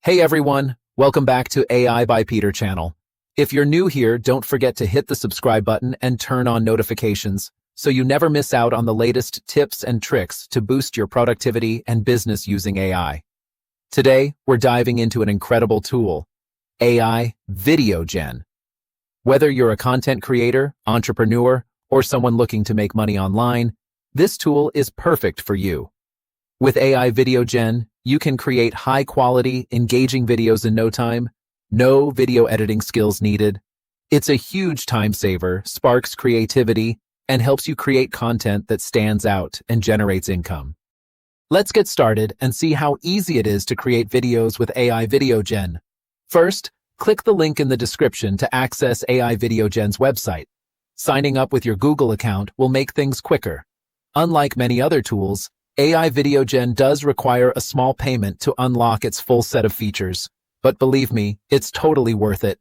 Hey everyone, welcome back to AI by Peter channel. If you're new here, don't forget to hit the subscribe button and turn on notifications so you never miss out on the latest tips and tricks to boost your productivity and business using AI. Today, we're diving into an incredible tool, AI Videogen. Whether you're a content creator, entrepreneur, or someone looking to make money online, this tool is perfect for you. With AI Videogen, you can create high-quality, engaging videos in no time. No video editing skills needed. It's a huge time saver, sparks creativity, and helps you create content that stands out and generates income. Let's get started and see how easy it is to create videos with AI Videogen. First, click the link in the description to access AI Videogen's website. Signing up with your Google account will make things quicker. Unlike many other tools, AI Videogen does require a small payment to unlock its full set of features, but believe me, it's totally worth it.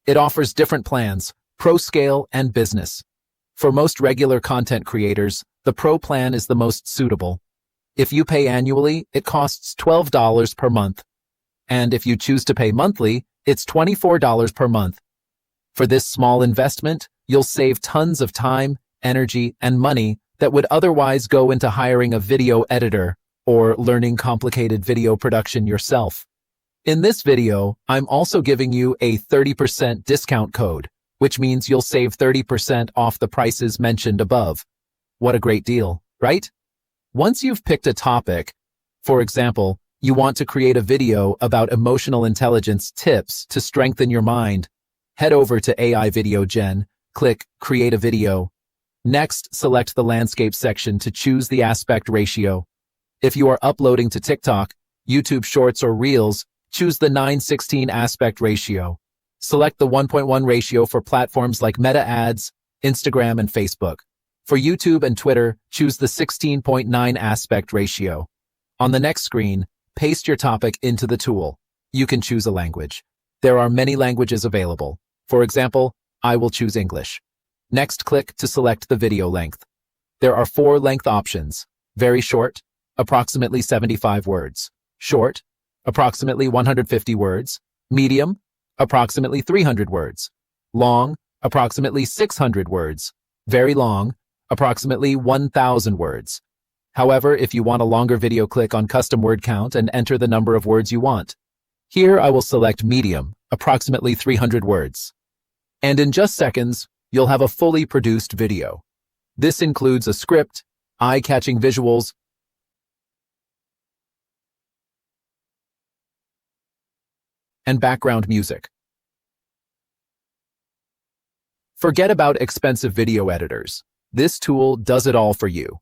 It offers different plans, Pro Scale and Business. For most regular content creators, the Pro plan is the most suitable. If you pay annually, it costs $12 per month. And if you choose to pay monthly, it's $24 per month. For this small investment, you'll save tons of time, energy, and money that would otherwise go into hiring a video editor or learning complicated video production yourself. In this video, I'm also giving you a 30% discount code, which means you'll save 30% off the prices mentioned above. What a great deal, right? Once you've picked a topic, for example, you want to create a video about emotional intelligence tips to strengthen your mind, head over to AI Videogen, click Create a Video. Next, select the landscape section to choose the aspect ratio. If you are uploading to TikTok, YouTube Shorts, or Reels, choose the 9:16 aspect ratio. Select the 1.1 ratio for platforms like Meta Ads, Instagram, and Facebook. For YouTube and Twitter, choose the 16.9 aspect ratio. On the next screen, paste your topic into the tool. You can choose a language. There are many languages available. For example, I will choose English. Next, click to select the video length. There are 4 length options: very short, approximately 75 words; short, approximately 150 words; medium, approximately 300 words; long, approximately 600 words; very long, approximately 1,000 words. However, if you want a longer video, click on Custom Word Count and enter the number of words you want. Here, I will select medium, approximately 300 words. And in just seconds, you'll have a fully produced video. This includes a script, eye-catching visuals, and background music. Forget about expensive video editors. This tool does it all for you.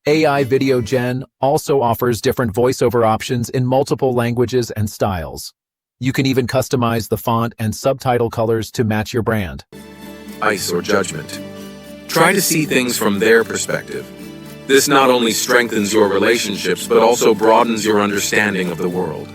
AI Videogen also offers different voiceover options in multiple languages and styles. You can even customize the font and subtitle colors to match your brand. Ice or judgment. Try to see things from their perspective. This not only strengthens your relationships, but also broadens your understanding of the world.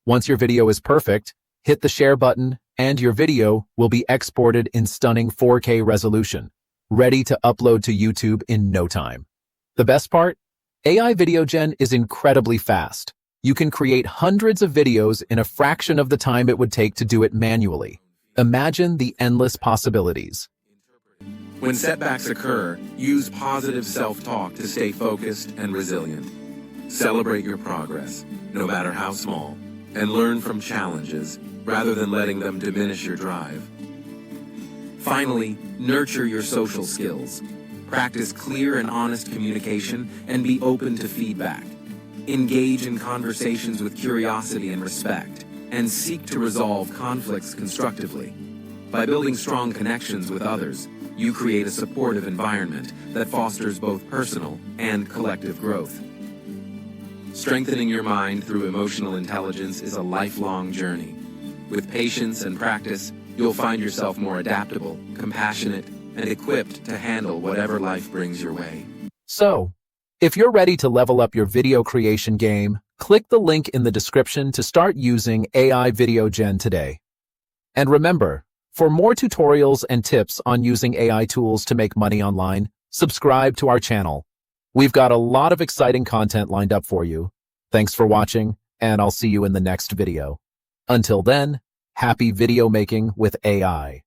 Once your video is perfect, hit the share button and your video will be exported in stunning 4K resolution, ready to upload to YouTube in no time. The best part? AI Videogen is incredibly fast. You can create hundreds of videos in a fraction of the time it would take to do it manually. Imagine the endless possibilities. When setbacks occur, use positive self-talk to stay focused and resilient. Celebrate your progress, no matter how small, and learn from challenges rather than letting them diminish your drive. Finally, nurture your social skills. Practice clear and honest communication and be open to feedback. Engage in conversations with curiosity and respect, and seek to resolve conflicts constructively. By building strong connections with others, you create a supportive environment that fosters both personal and collective growth. Strengthening your mind through emotional intelligence is a lifelong journey. With patience and practice, you'll find yourself more adaptable, compassionate, and equipped to handle whatever life brings your way. So, if you're ready to level up your video creation game, click the link in the description to start using AI Videogen today. And remember, for more tutorials and tips on using AI tools to make money online, subscribe to our channel. We've got a lot of exciting content lined up for you. Thanks for watching, and I'll see you in the next video. Until then, happy video making with AI.